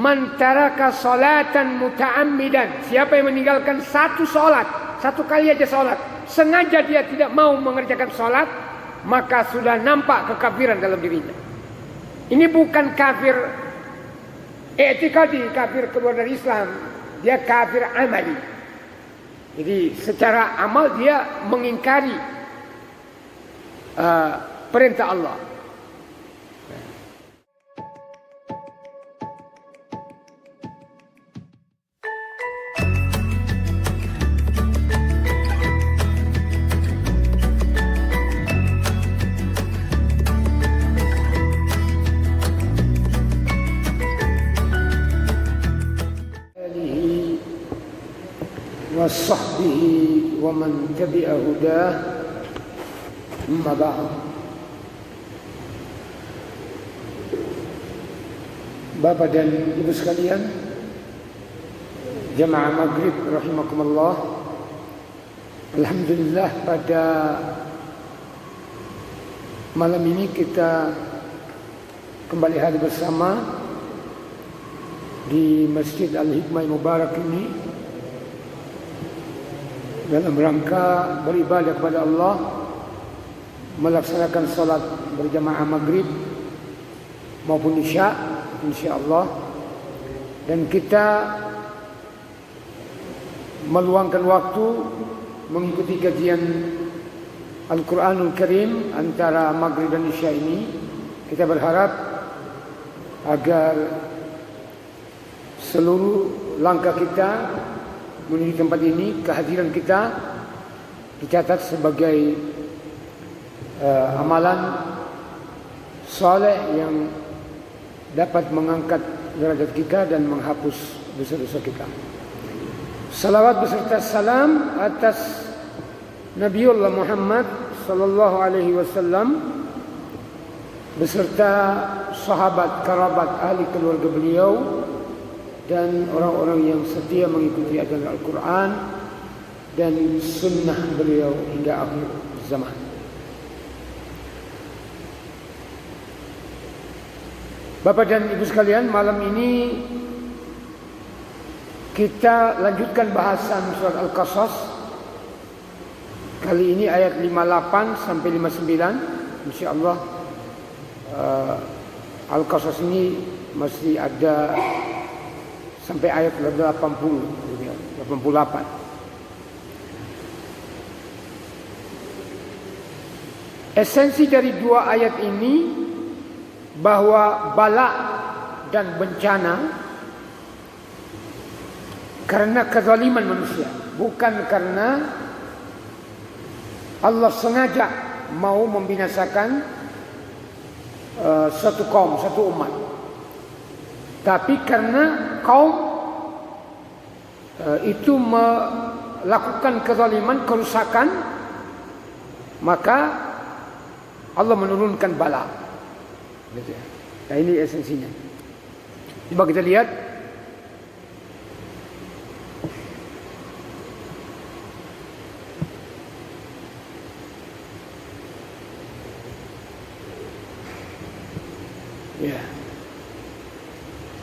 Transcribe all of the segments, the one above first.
Man taraka salatan muta'ammidan, siapa yang meninggalkan satu salat, satu kali aja salat, sengaja dia tidak mau mengerjakan salat, maka sudah nampak kekafiran dalam dirinya. Ini bukan kafir i'tiqadi, kafir keluar dari Islam, dia kafir amali. Jadi secara amal dia mengingkari perintah Allah. وصحبه ومن تبع هداه أما بعد. Bapak dan Ibu sekalian, jamaah maghrib rahimakumullah, alhamdulillah pada malam ini kita kembali hadir bersama di Masjid Al-Hikmah Mubarak ini dalam rangka beribadah kepada Allah, melaksanakan salat berjamaah maghrib maupun isya insyaallah, dan kita meluangkan waktu mengikuti kajian Al-Quranul Karim antara maghrib dan isya ini. Kita berharap agar seluruh langkah kita menuju tempat ini, kehadiran kita dicatat sebagai amalan saleh yang dapat mengangkat derajat kita dan menghapus dosa-dosa kita. Salawat beserta salam atas Nabiullah Muhammad sallallahu alaihi wasallam beserta sahabat, kerabat, ahli keluarga beliau dan orang-orang yang setia mengikuti ajaran Al-Quran dan sunnah beliau hingga akhir zaman. Bapak dan Ibu sekalian, malam ini kita lanjutkan bahasan surat Al-Qasas. Kali ini ayat 58 sampai 59. InsyaAllah Al-Qasas ini masih ada sampai ayat 88. Esensi dari dua ayat ini bahwa bala dan bencana karena kezaliman manusia, bukan karena Allah sengaja mau membinasakan satu kaum, satu umat, tapi karena kaum itu melakukan kezaliman, kerusakan, maka Allah menurunkan bala. Nah, ini esensinya. Coba kita lihat. Ya.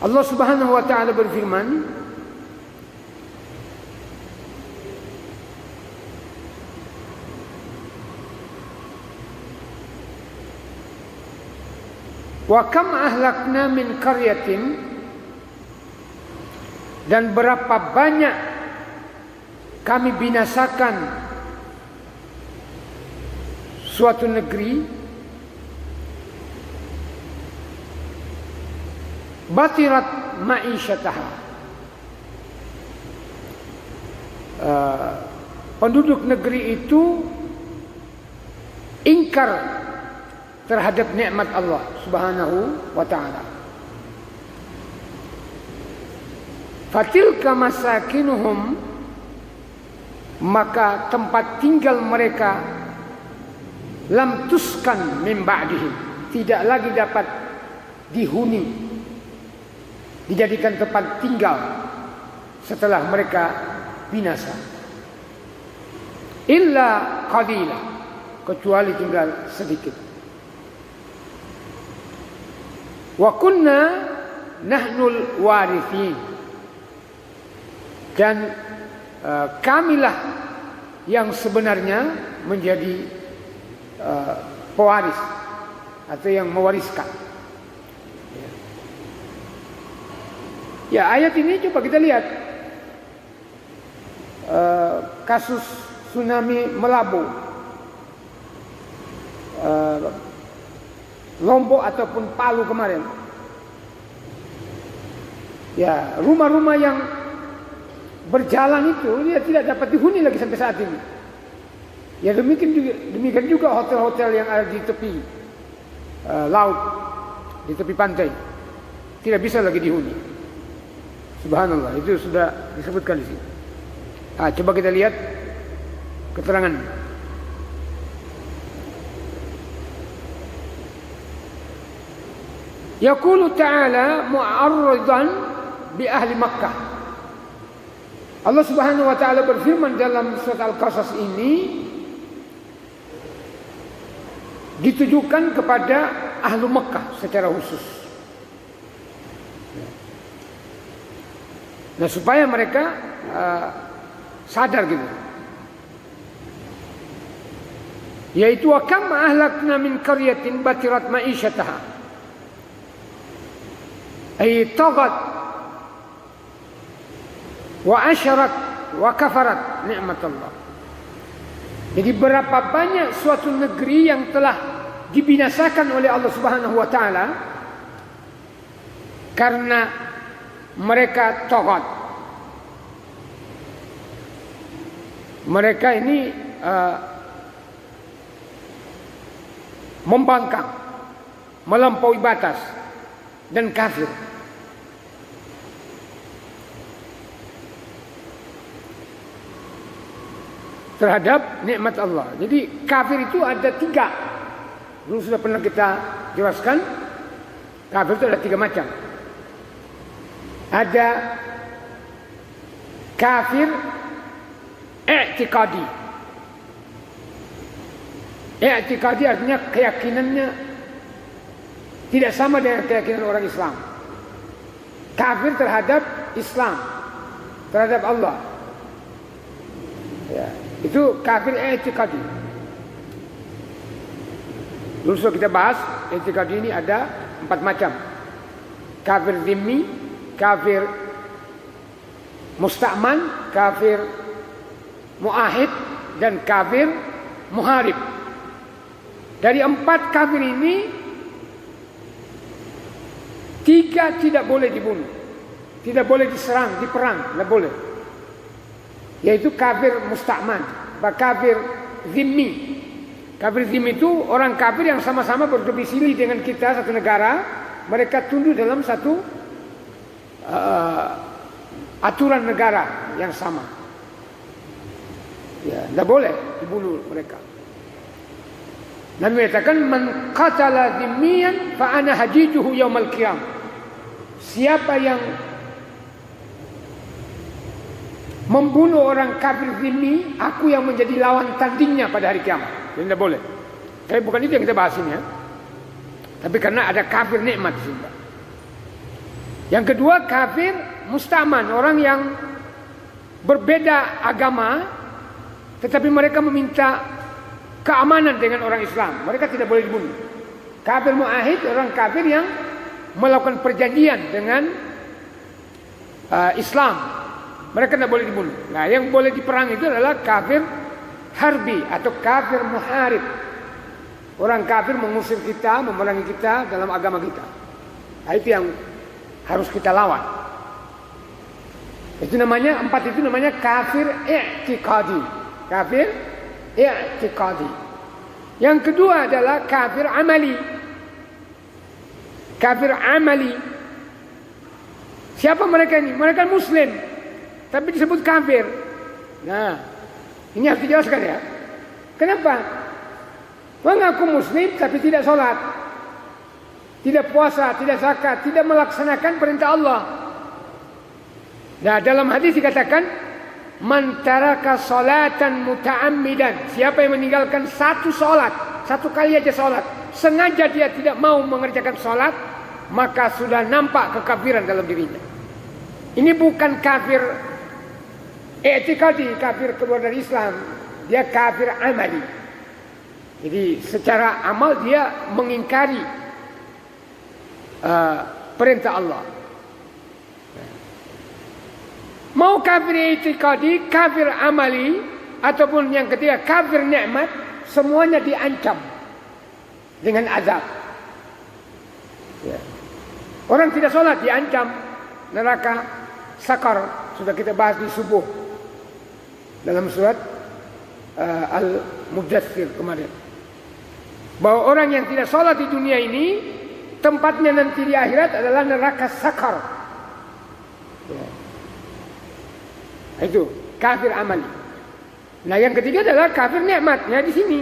Allah Subhanahu wa taala berfirman, wa kam ahlakna min qaryatin, dan berapa banyak kami binasakan suatu negeri, batirat ma'isyataha, penduduk negeri itu ingkar terhadap nikmat Allah Subhanahu wa ta'ala. Fatilka masakinuhum, maka tempat tinggal mereka, lam tuskan min ba'dihim, tidak lagi dapat dihuni, dijadikan tempat tinggal setelah mereka binasa. Illa qalila, kecuali tinggal sedikit. Wa kunna nahnul warithin. Dan kamilah yang sebenarnya menjadi pewaris atau yang mewariskan. Ya, ayat ini coba kita lihat kasus tsunami Melabu, Lombok ataupun Palu kemarin. Ya, rumah-rumah yang berjalan itu dia tidak dapat dihuni lagi sampai saat ini. Ya, demikian juga hotel-hotel yang ada di tepi laut, di tepi pantai, tidak bisa lagi dihuni. Subhanallah, itu sudah disebutkan di sini. Coba kita lihat keterangan. Yaqulu ta'ala mu'arridan bi ahli Makkah. Allah Subhanahu wa taala berfirman dalam surat Al-Qasas ini ditujukan kepada ahlu Makkah secara khusus. Nah, supaya mereka sadar gitu. Yaitu wa kam ahlakna min qaryatin batirat ma'isyataha ay taghat wa asyarat wa kafarat nikmatullah. Jadi berapa banyak suatu negeri yang telah dibinasakan oleh Allah Subhanahu wa taala karena mereka taghat. Mereka ini membangkang, melampaui batas dan kafir. Terhadap nikmat Allah. Jadi kafir itu ada 3. Dulu sudah pernah kita jelaskan. Kafir itu ada 3 macam. Ada kafir i'tiqadi. I'tiqadi artinya keyakinannya tidak sama dengan keyakinan orang Islam. Kafir terhadap Islam, terhadap Allah. Ya, itu kafir i'tiqadi. Dulu sudah kita bahas, i'tiqadi ini ada 4 macam. Kafir zimmi, kafir musta'man, kafir mu'ahid, dan kafir muharib. Dari 4 kafir ini 3 tidak boleh dibunuh, tidak boleh diserang, diperang, tidak boleh. Yaitu kafir musta'man, kafir zimmi. Kafir zimmi itu orang kafir yang sama-sama berdomisili dengan kita satu negara, mereka tunduk dalam satu aturan negara yang sama. Ya, tidak boleh dibunuh mereka. Nabi mengatakan man qatala dhimmiyan fa ana hajijuhu yaumal qiyamah. Siapa yang membunuh orang kafir dhimmi, aku yang menjadi lawan tandingnya pada hari kiamat. Jadi tidak boleh. Tapi bukan itu yang kita bahas ini ya. Tapi karena ada kafir nikmat di sini. Yang kedua kafir musta'man, orang yang berbeda agama tetapi mereka meminta keamanan dengan orang Islam, mereka tidak boleh dibunuh. Kafir mu'ahid, orang kafir yang melakukan perjanjian dengan Islam, mereka tidak boleh dibunuh. Nah, yang boleh diperang itu adalah kafir harbi atau kafir muharib. Orang kafir mengusir kita, memerangi kita dalam agama kita. Nah, itu yang harus kita lawan. Itu namanya 4 itu namanya kafir i'tiqadi. Kafir i'tiqadi. Yang kedua adalah kafir amali. Kafir amali. Siapa mereka ini? Mereka muslim tapi disebut kafir. Nah, ini harus dijelaskan ya. Kenapa? Mengaku muslim tapi tidak sholat, tidak puasa, tidak zakat, tidak melaksanakan perintah Allah. Nah, dalam hadis dikatakan man taraka salatan muta'ammidan, siapa yang meninggalkan satu salat, satu kali aja salat, sengaja dia tidak mau mengerjakan salat, maka sudah nampak kekafiran dalam dirinya. Ini bukan kafir i'tiqadi, kafir keluar dari Islam. Dia kafir amali. Jadi secara amal dia mengingkari perintah Allah. Mau kafir i'tiqadi, kafir amali, ataupun yang ketiga kafir nikmat, semuanya diancam dengan azab. Ya. Orang tidak sholat diancam neraka sakar. Sudah kita bahas di subuh dalam surat Al-Mudaththir kemarin, bahwa orang yang tidak sholat di dunia ini tempatnya nanti di akhirat adalah neraka sakar. Ya. Itu kafir amali. Nah yang ketiga adalah kafir nikmatnya di sini.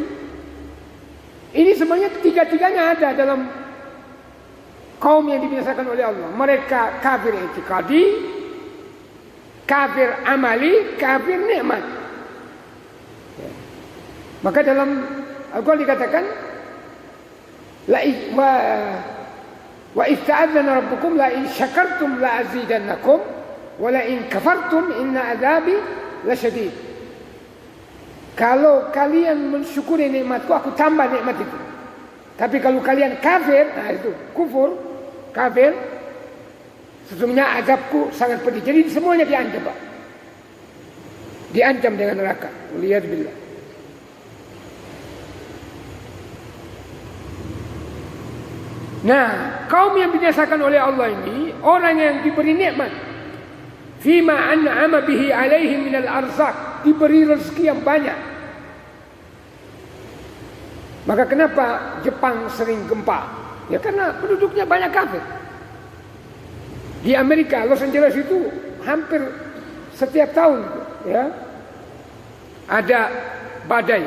Ini sebenarnya tiga-tiganya ada dalam kaum yang dibinasakan oleh Allah. Mereka kafir i'tiqadi, kafir amali, kafir nikmat. Ya. Maka dalam Al-Quran dikatakan wa ista'adzana rabbukum la in syakartum la azidannakum wa la in kafartum inna adzabi lasyadid. Kalau kalian mensyukuri nikmatku, aku tambah nikmat itu. Tapi kalau kalian kafir, nah itu kufur, kafir, sesungguhnya azabku sangat pedih. Jadi semuanya diancam, Pak. Diancam dengan neraka. Lihat billah. Nah, kaum yang dibinasakan oleh Allah ini orang yang diberi nikmat. Fima an'ama bihi alaihim minal arzaq, diberi rezeki yang banyak. Maka kenapa Jepang sering gempa? Ya karena penduduknya banyak kafir. Di Amerika, Los Angeles itu hampir setiap tahun ya ada badai.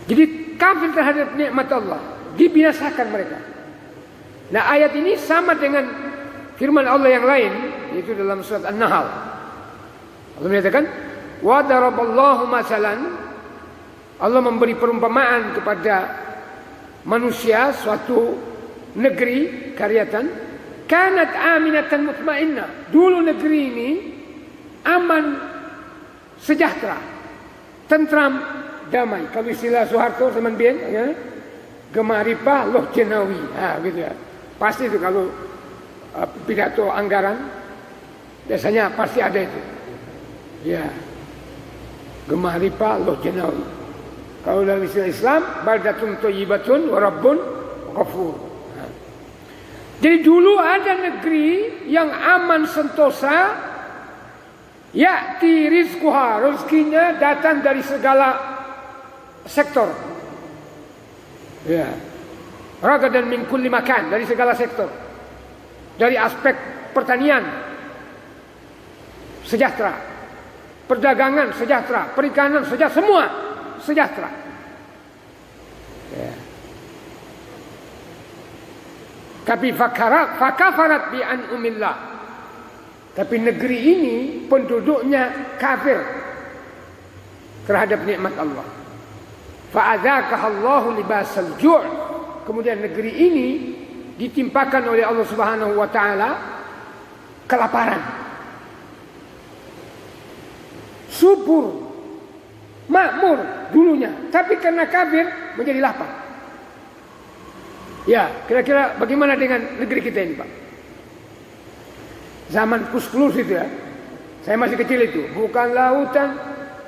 Jadi kafir terhadap nikmat Allah, dibinasakan mereka. Nah ayat ini sama dengan firman Allah yang lain, yaitu dalam surat An-Nahl. Allah menyatakan, wa daraballahu masalan, Allah memberi perumpamaan kepada manusia suatu negeri, karyatan, kanat aminatan mutmainnah. Dulu negeri ini aman, sejahtera, tentram, damai. Kalau istilah Soeharto zaman bien, ya, gemaripah loh jenawi, gitu ya. Pasti itu kalau pidato anggaran biasanya pasti ada itu. Ya, gemaripah loh jenawi. Kalau dalam istilah Islam, baldatun thayyibatun wa rabbun ghafur. Jadi dulu ada negeri yang aman sentosa, ya'ti rizquha, rezekinya datang dari segala sektor. Ya. Ragadan min kulli makan, dari segala sektor. Dari aspek pertanian sejahtera, perdagangan sejahtera, perikanan sejahtera, semua sejahtera. Ya. Tapi fakafarat bi an'umillah. Tapi negeri ini penduduknya kafir terhadap nikmat Allah. Fa'adzaqahallahu libasal ju'. Kemudian negeri ini ditimpakan oleh Allah Subhanahu wa taala kelaparan. Subur, makmur dulunya, tapi karena kafir menjadi lapar. Ya, kira-kira bagaimana dengan negeri kita ini, Pak? Zaman Kus-Plus itu ya. Saya masih kecil itu, bukan lautan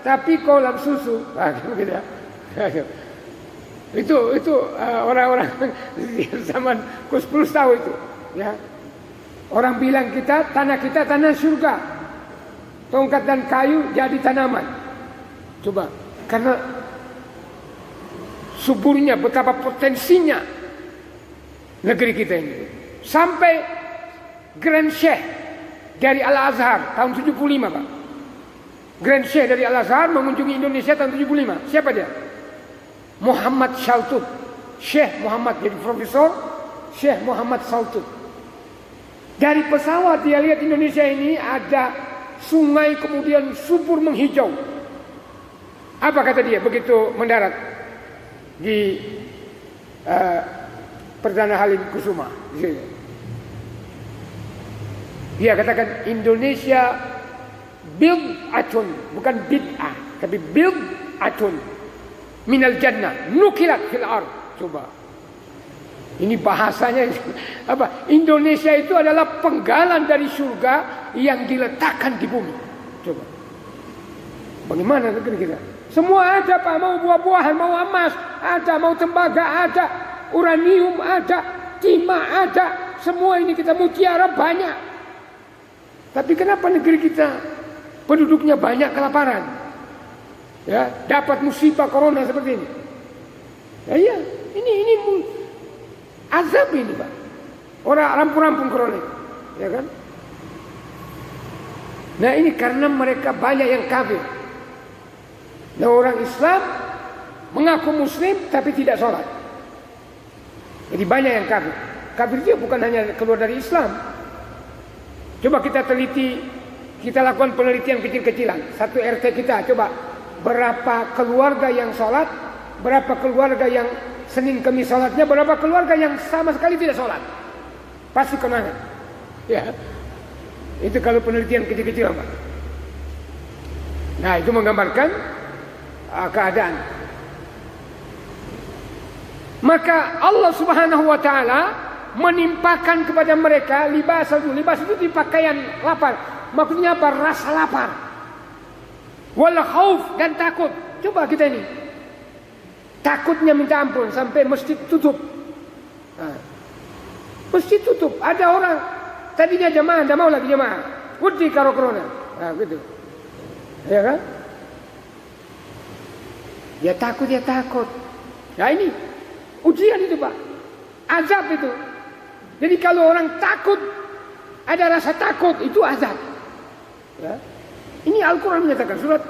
tapi kolam susu. Gitu ya. Itu orang-orang zaman Kus-Plus tahu itu, ya. Orang bilang kita tanah surga. Tongkat dan kayu jadi tanaman. Coba, karena suburnya, betapa potensinya negeri kita ini. Sampai Grand Sheikh dari Al-Azhar tahun 75, Pak. Grand Sheikh dari Al-Azhar mengunjungi Indonesia tahun 75. Siapa dia? Muhammad Shaltut. Syekh Muhammad, jadi profesor Syekh Muhammad Shaltut. Dari pesawat dia lihat Indonesia ini ada sungai, kemudian subur menghijau. Apa kata dia begitu mendarat di Perdana Halim Kusuma. Dia katakan Indonesia bid'atun, bukan bid'ah, tapi bid'atun minal jannah nukilat fil ard. Coba. Ini bahasanya apa? Indonesia itu adalah penggalan dari surga yang diletakkan di bumi. Coba. Bagaimana negeri kita? Semua ada Pak, mau buah-buahan, mau emas, ada, mau tembaga ada, uranium ada, timah ada, semua ini kita mutiara banyak. Tapi kenapa negeri kita penduduknya banyak kelaparan? Ya, dapat musibah corona seperti ini. Ya, iya, ini azab ini Pak. Orang rampung-rampung corona, ya kan? Nah ini karena mereka banyak yang kafir. Nah orang Islam mengaku Muslim tapi tidak sholat. Jadi banyak yang kafir. Kafir itu bukan hanya keluar dari Islam. Coba kita teliti, kita lakukan penelitian kecil-kecilan. Satu RT kita, coba berapa keluarga yang sholat, berapa keluarga yang Senin Kamis sholatnya, berapa keluarga yang sama sekali tidak sholat. Pasti konangan. Ya, itu kalau penelitian kecil-kecilan Pak. Nah itu menggambarkan keadaan. Maka Allah Subhanahu wa taala menimpakan kepada mereka libas itu di pakaian lapar. Maksudnya apa? Rasa lapar. Wal khauf, dan takut. Coba kita ini. Takutnya minta ampun sampai masjid tutup. Nah, masjid tutup. Ada orang tadinya jamaah, tidak mau lagi jamaah. Wedi karo corona. Nah, gitu. Ya kan? Dia takut. Nah ini ujian itu Pak. Azab itu. Jadi kalau orang takut, ada rasa takut, itu azab. Ya. Ini Al-Quran menyatakan surat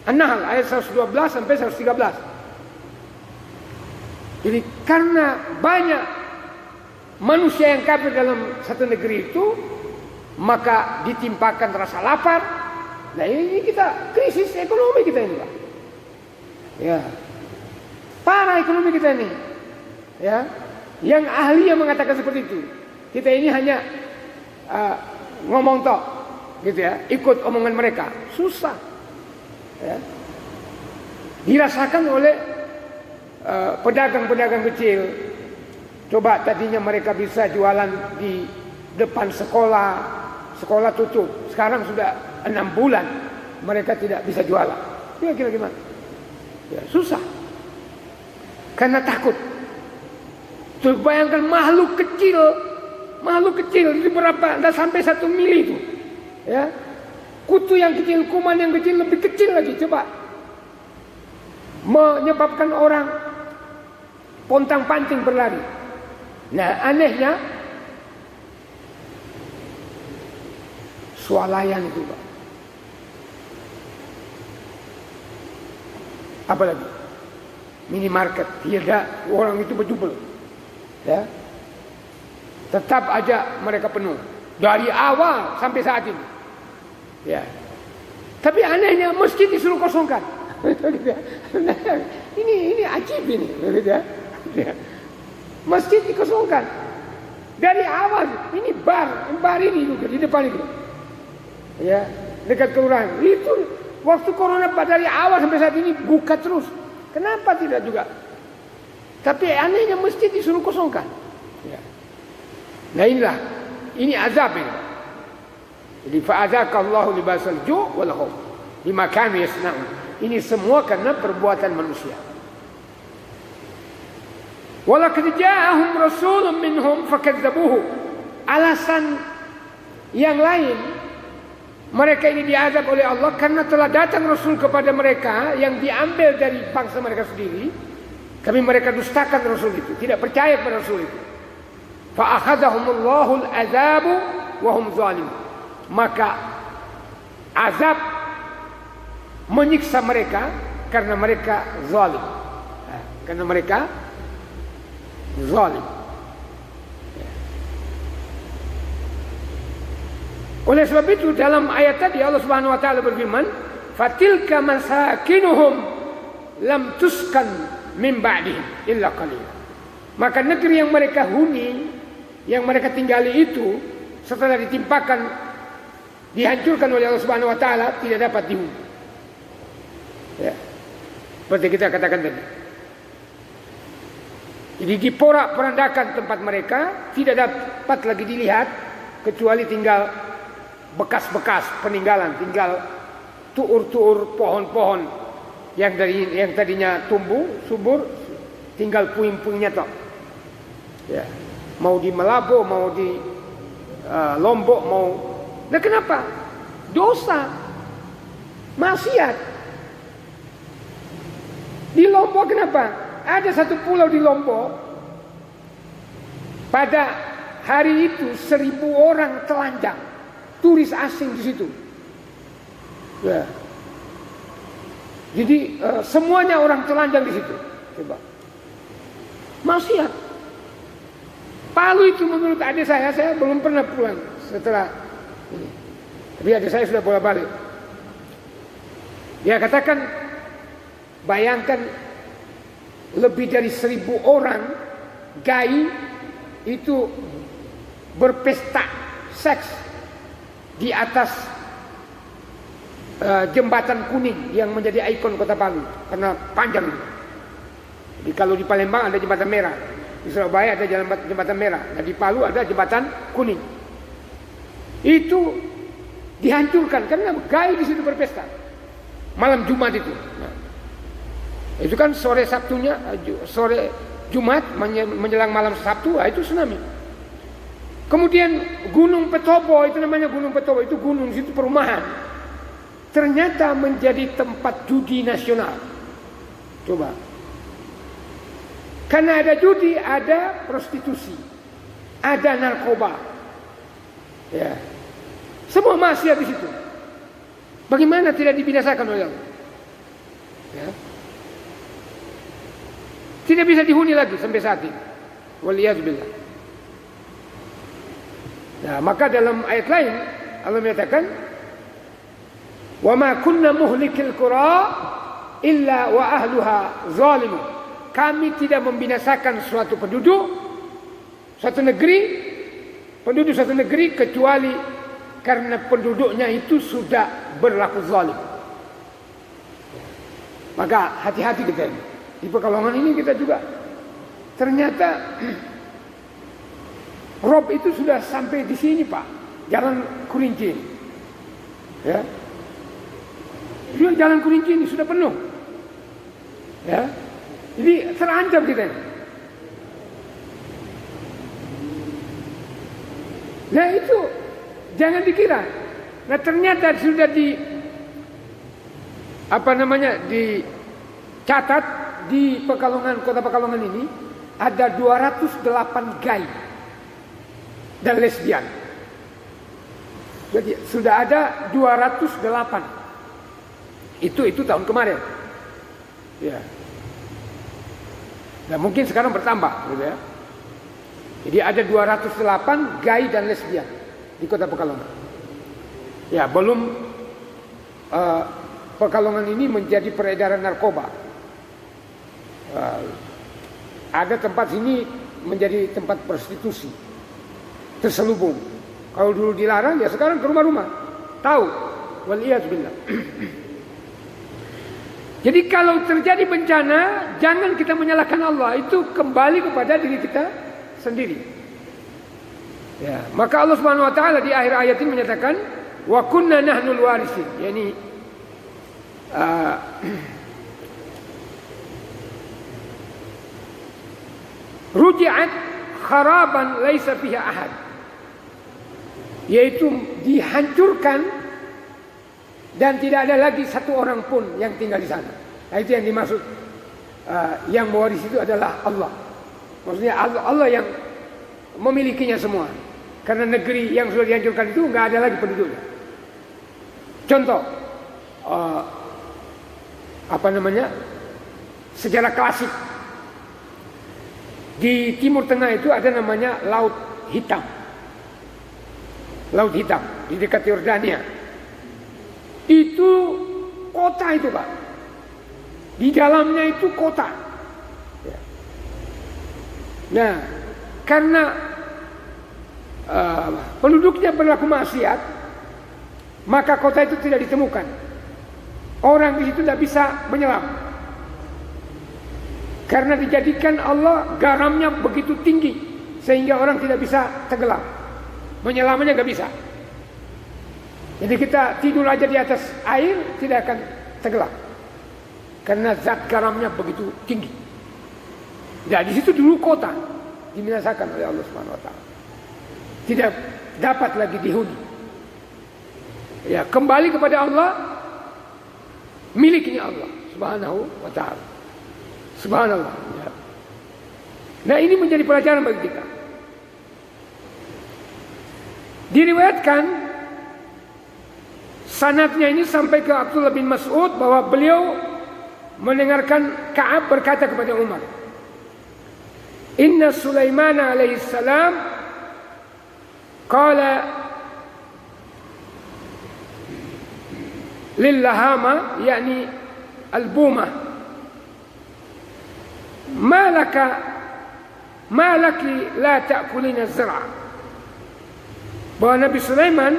An-Nahl ayat 112 sampai 113. Jadi karena banyak manusia yang kafir dalam satu negeri itu, maka ditimpakan rasa lapar. Nah ini kita krisis ekonomi kita ini Pak. Ya, parah ekonomi kita ini. Ya, yang ahli yang mengatakan seperti itu. Kita ini hanya ngomong tok, gitu ya, ikut omongan mereka. Susah. Ya. Dirasakan oleh pedagang-pedagang kecil. Coba tadinya mereka bisa jualan di depan sekolah, sekolah tutup. Sekarang sudah 6 bulan mereka tidak bisa jualan. Kira-kira gimana? Ya, susah. Karena takut. Tuh bayangkan makhluk kecil itu berapa? Tidak sampai 1 mili itu. Ya. Kutu yang kecil, kuman yang kecil lebih kecil lagi. Coba menyebabkan orang pontang-panting berlari. Nah anehnya swalayan itu Pak. Apalagi minimarket, tidak, orang itu berjubel. Ya, tetap aja mereka penuh dari awal sampai saat ini. Ya, tapi anehnya masjid disuruh kosongkan. ini ajib ini. Ya. Masjid dikosongkan dari awal. Ini bar ini juga di depan itu. Ya, dekat kelurahan. Itu waktu corona dari awal sampai saat ini buka terus. Kenapa tidak juga? Tapi anehnya masjid disuruh kosongkan. Ya. Nah inilah, ini azab ini. Jadi fa'adzakallahu libasal ju' wal khauf bima kanu yasna'un. Ini semua karena perbuatan manusia. Walaqad ja'ahum rasulun minhum fakadzabuhu. Alasan yang lain mereka ini diazab oleh Allah karena telah datang Rasul kepada mereka yang diambil dari bangsa mereka sendiri. Tapi mereka dustakan Rasul itu, tidak percaya kepada Rasul itu. Fa'akhadhahumullahu al-'adzabu wa hum zalimun. Maka azab menyiksa mereka karena mereka zalim. Karena mereka zalim. Oleh sebab itu dalam ayat tadi Allah Subhanahu wa taala berfirman, "Fatilka masakinuhum lam tuskan min ba'dihim illa qalila. Maka negeri yang mereka huni, yang mereka tinggali itu setelah ditimpakan, dihancurkan oleh Allah Subhanahu wa taala, tidak dapat dihuni. Ya. Seperti kita katakan tadi. Jadi diporak-porandakan tempat mereka, tidak dapat lagi dilihat kecuali tinggal bekas-bekas peninggalan, tinggal tuur-tuur pohon-pohon yang tadinya tumbuh subur, tinggal puing-puingnya toh. Ya. Mau di Melabo, mau di Lombok, mau. Nah kenapa? Dosa, maksiat. Di Lombok kenapa? Ada satu pulau di Lombok, pada hari itu 1.000 orang telanjang, turis asing di situ. Ya. Jadi semuanya orang telanjang di situ. Coba. Maksiat. Palu itu menurut adik saya belum pernah pulang setelah ini. Tapi adik saya sudah bolak-balik. Dia katakan, bayangkan lebih dari 1.000 orang gay itu berpesta seks di atas jembatan kuning yang menjadi ikon kota Palu karena panjang. Jadi kalau di Palembang ada jembatan merah, di Surabaya ada jembatan merah, dan di Palu ada jembatan kuning. Itu dihancurkan karena gay di situ berpesta malam Jumat itu. Nah, itu kan sore Sabtunya, sore Jumat menjelang malam Sabtu, itu tsunami. Kemudian Gunung Petobo, itu namanya Gunung Petobo, itu gunung di situ perumahan. Ternyata menjadi tempat judi nasional. Coba. Karena ada judi, ada prostitusi, ada narkoba. Ya. Semua maksiat di situ. Bagaimana tidak dibinasakan oleh Allah? Ya. Tidak bisa dihuni lagi sampai saat ini. Waliyadzubillah. Nah, maka dalam ayat lain Allah menyatakan, "Wa ma kunna muhlikil qura illa wa ahluha zalimun." Kami tidak membinasakan suatu penduduk suatu negeri kecuali karena penduduknya itu sudah berlaku zalim. Maka hati-hati kita ini. Di Pekalongan ini kita juga ternyata rob itu sudah sampai di sini, Pak. Jalan Kurinci. Ya. Sudah jalan Kurinci ini sudah penuh. Ya. Jadi terancam kita. Nah itu jangan dikira. Nah ternyata sudah dicatat di Pekalongan, kota Pekalongan ini ada 208 gay dan lesbian. Jadi sudah ada 208. Itu tahun kemarin. Ya. Dan mungkin sekarang bertambah, gitu ya. Jadi ada 208 gay dan lesbian di kota Pekalongan. Ya, belum Pekalongan ini menjadi peredaran narkoba. Ada tempat sini menjadi tempat prostitusi, terselubung. Kalau dulu dilarang, ya sekarang ke rumah-rumah. Tahu? Waliyadzubillah. Jadi kalau terjadi bencana, jangan kita menyalahkan Allah. Itu kembali kepada diri kita sendiri. Ya, maka Allah Subhanahu wa taala di akhir ayat ini menyatakan, "Wa kunna nahnul warisin." Yani ruji'at kharaban laisa fiha ahad. Yaitu dihancurkan dan tidak ada lagi satu orang pun yang tinggal di sana. Nah, itu yang dimaksud yang mewarisi itu adalah Allah. Maksudnya Allah yang memilikinya semua. Karena negeri yang sudah dihancurkan itu nggak ada lagi penduduknya. Contoh, sejarah klasik. Di Timur Tengah itu ada namanya Laut Hitam. Laut Hitam di dekat Yordania. Itu kota itu, Pak. Di dalamnya itu kota. Nah, karena penduduknya berlaku maksiat, maka kota itu tidak ditemukan. Orang di situ tidak bisa menyelam, karena dijadikan Allah garamnya begitu tinggi sehingga orang tidak bisa tenggelam. Menyelamnya nggak bisa. Jadi kita tidur aja di atas air tidak akan tenggelam, karena zat garamnya begitu tinggi. Nah, di situ dulu kota dibinasakan oleh Allah Subhanahu wa taala. Tidak dapat lagi dihuni. Ya, kembali kepada Allah, miliknya Allah Subhanahu wa taala. Subhanallah. Ya. Nah, ini menjadi pelajaran bagi kita. Diriwayatkan sanadnya ini sampai ke Abdullah bin Mas'ud bahwa beliau mendengarkan Ka'ab berkata kepada Umar, Inna Sulaiman alaihi salam qala lillahama, yakni al-bumah, ma laki la ta'kulina az-zar'a. Bahwa Nabi Sulaiman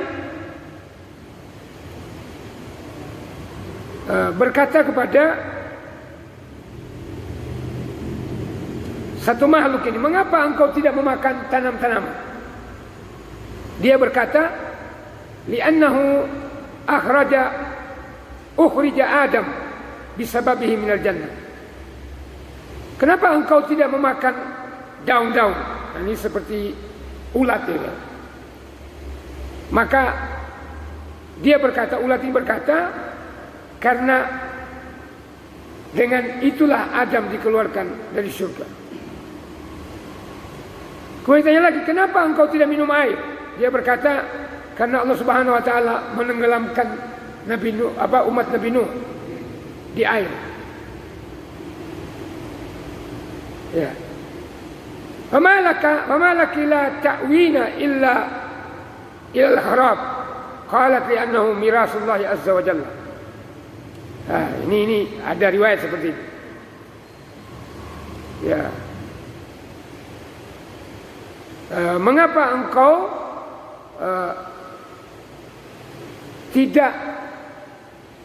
berkata kepada satu makhluk ini, mengapa engkau tidak memakan tanam-tanaman? Dia berkata, li'annahu ukhrija Adam bisababihi minal jannah. Kenapa engkau tidak memakan daun-daun? Nah, ini seperti ulat ya. Maka dia berkata, ulat ini berkata, karena dengan itulah Adam dikeluarkan dari surga. Kemudian tanya lagi, kenapa engkau tidak minum air? Dia berkata, karena Allah Subhanahu wa taala menenggelamkan umat Nabi Nuh di air. Ya. Famalaki la ta'wina illa al-harab. Qalat li annahu mirasullah azza wa jalla. Ini ada riwayat seperti ini. Ya. Mengapa engkau tidak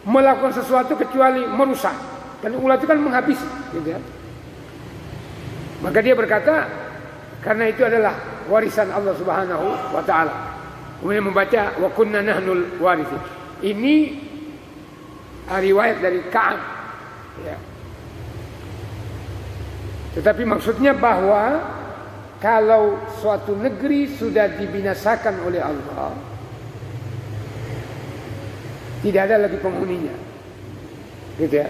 melakukan sesuatu kecuali merusak? Karena ulat itu kan menghabisi, gitu ya. Maka dia berkata, karena itu adalah warisan Allah Subhanahu wa taala. Kemudian membaca wa kunna nahnul warithin. Ini riwayat dari Ka'ab. Ya. Tetapi maksudnya bahwa kalau suatu negeri sudah dibinasakan oleh Allah, tidak ada lagi penghuninya, gitu ya.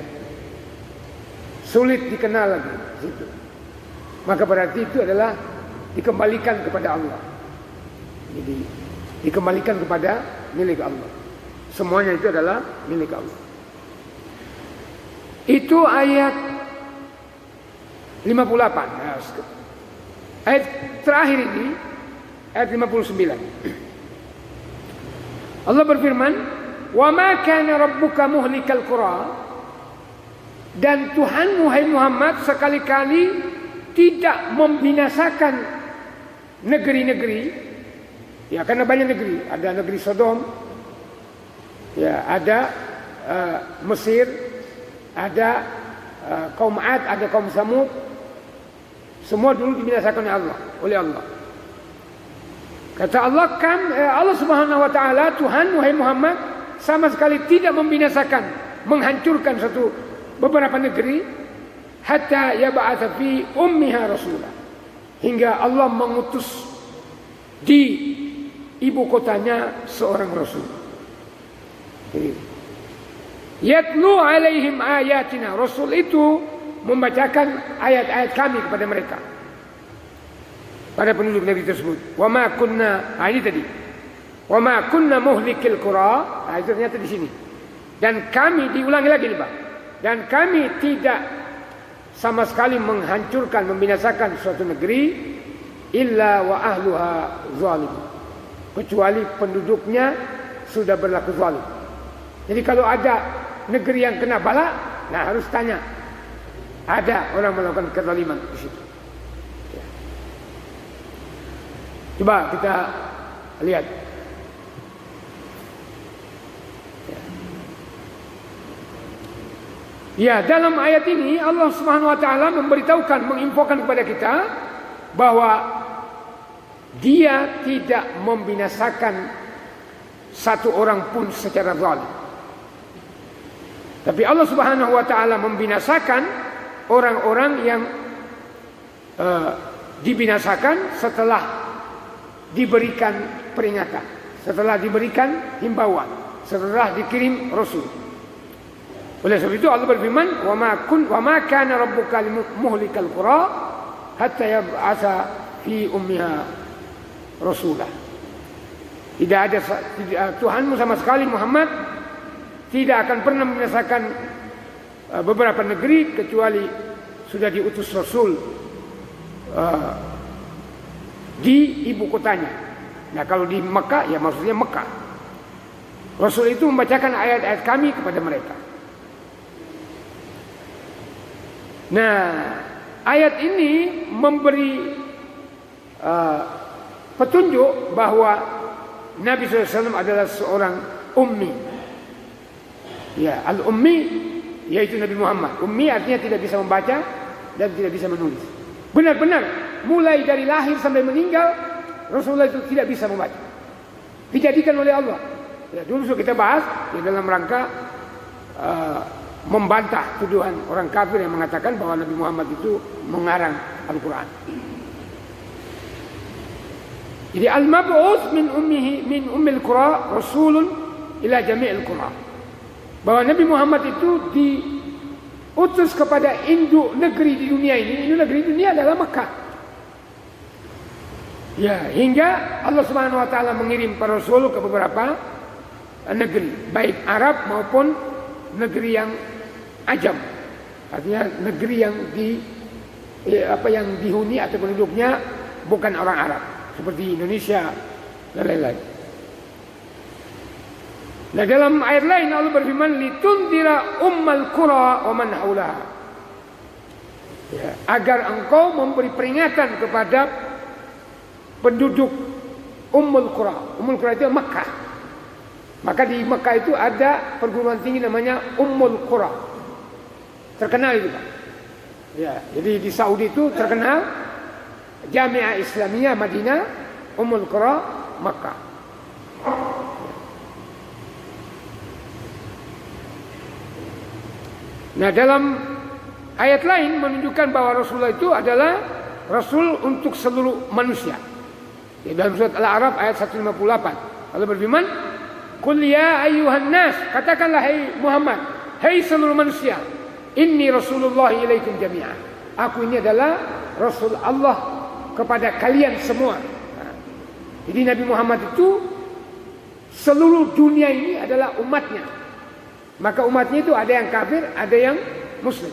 Sulit dikenal lagi situ. Maka berarti itu adalah dikembalikan kepada Allah. Jadi dikembalikan kepada milik Allah. Semuanya itu adalah milik Allah. Itu ayat 58. Nah, ayat terakhir ini, ayat 59. Allah berfirman, "Wa ma kana rabbuka muhlikal qura." Dan Tuhanmu, hai Muhammad, sekali-kali tidak membinasakan negeri-negeri. Ya, karena banyak negeri. Ada negeri Sodom, ya, ada Mesir, ada kaum Ad, ada kaum Samud. Semua dulu dibinasakan oleh Allah. Kata Allah, Allah Subhanahu wa taala, Tuhan wahai Muhammad, sama sekali tidak membinasakan, menghancurkan beberapa negeri, hatta yab'atsa fi ummiha rasulah, hingga Allah mengutus di ibu kotanya seorang rasul. Yatlu alaihim ayatina, rasul itu membacakan ayat-ayat kami kepada mereka, pada penduduk negeri tersebut. Wa ma kunna, ini tadi. Wa ma kunna muhlikil qura, itu ternyata di sini. Dan kami, diulangi lagi nih, Pak. Dan kami tidak sama sekali menghancurkan, membinasakan suatu negeri illa wa ahluha zalim, kecuali penduduknya sudah berlaku zalim. Jadi kalau ada negeri yang kena bala, nah harus tanya, ada orang melakukan kezaliman di situ. Ya. Coba kita lihat. Ya, dalam ayat ini Allah Subhanahu wa taala memberitahukan, menginfokan kepada kita bahwa Dia tidak membinasakan satu orang pun secara zalim. Tapi Allah Subhanahu wa taala membinasakan orang-orang yang dibinasakan setelah diberikan peringatan, setelah diberikan himbauan, setelah dikirim rasul. Oleh sebab itu Allah berfirman, "Wa ma kana rabbuka limuhlikal qura hatta yab'atsa fi ummiha rasulah." Tidak ada Tuhanmu sama sekali Muhammad tidak akan pernah membinasakan beberapa negeri kecuali sudah diutus rasul di ibu kotanya. Nah, kalau di Mekah ya maksudnya Mekah. Rasul itu membacakan ayat-ayat kami kepada mereka. Nah, ayat ini memberi petunjuk bahwa Nabi SAW adalah seorang ummi. Ya, al-ummi yaitu Nabi Muhammad. Ummi artinya tidak bisa membaca dan tidak bisa menulis. Benar-benar mulai dari lahir sampai meninggal Rasulullah itu tidak bisa membaca. Dijadikan oleh Allah. Ya, dulu sudah kita bahas ya, dalam rangka membantah tuduhan orang kafir yang mengatakan bahwa Nabi Muhammad itu mengarang Al-Quran. Jadi al-mab'uts min ummil qura rasulun ila jami'il qura. Bahwa Nabi Muhammad itu diutus kepada induk negeri di dunia ini. Induk negeri di dunia adalah Mekah. Ya, hingga Allah Subhanahu wa taala mengirim para rasul ke beberapa negeri, baik Arab maupun negeri yang ajam. Artinya negeri yang yang dihuni atau penduduknya bukan orang Arab, seperti Indonesia dan lain-lain. Nah, dalam ayat lain Allah berfirman litundira ummal qura wa man haulaha. Ya, agar engkau memberi peringatan kepada penduduk Ummul Qura. Ummul Qura itu Makkah. Maka di Makkah itu ada perguruan tinggi namanya Ummul Qura. Terkenal itu, Pak. Ya, jadi di Saudi itu terkenal Jami'ah Islamiyah Madinah, Ummul Qura, Makkah. Nah, dalam ayat lain menunjukkan bahwa Rasulullah itu adalah Rasul untuk seluruh manusia. Di dalam surat Al-A'raf ayat 158 Allah berfirman, "Qul ya ayyuhan nas," katakanlah hai Muhammad, hai seluruh manusia, "Inni Rasulullah ilaikum jami'an." Aku ini adalah Rasul Allah kepada kalian semua. Nah, jadi Nabi Muhammad itu seluruh dunia ini adalah umatnya. Maka umatnya itu ada yang kafir, ada yang muslim.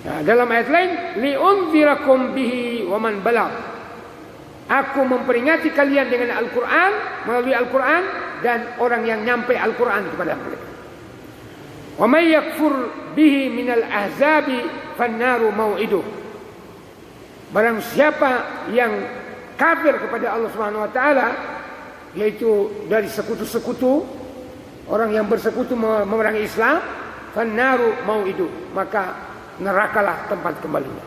Nah, dalam ayat lain, li'unzirakum bihi wa man balagh. Aku memperingati kalian dengan Al-Quran, melalui Al-Quran, dan orang yang nyampe Al-Quran kepada mereka. Wa may yakfur bihi minal ahzabi fannaru mau'iduh. Barang siapa yang kafir kepada Allah Subhanahu wa taala, yaitu dari sekutu-sekutu, orang yang bersekutu memerangi Islam, fannaru mau'iduh, maka nerakalah tempat kembalinya.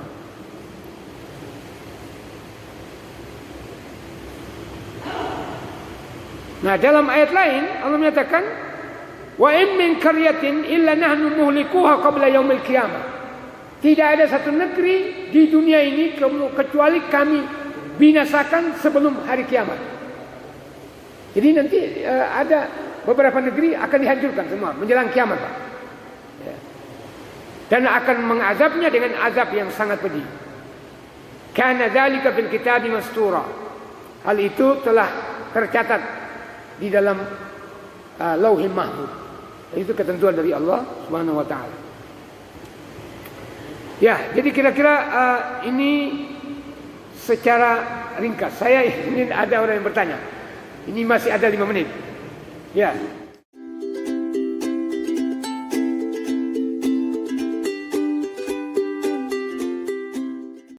Nah, dalam ayat lain Allah menyatakan, wa in min qaryatin illa nahnu muhlikuha qabla yaumil qiyamah. Tidak ada satu negeri di dunia ini kecuali kami binasakan sebelum hari kiamat. Jadi nanti ada beberapa negeri akan dihancurkan semua menjelang kiamat, Pak. Ya. Dan akan mengazabnya dengan azab yang sangat pedih. Kana dzalika fil kitabi mastura. Hal itu telah tercatat di dalam Lauhil Mahfuz. Itu ketentuan dari Allah Subhanahu wa taala. Ya, jadi kira-kira ini secara ringkas. Saya ingin ada orang yang bertanya. Ini masih ada 5 menit. Ya.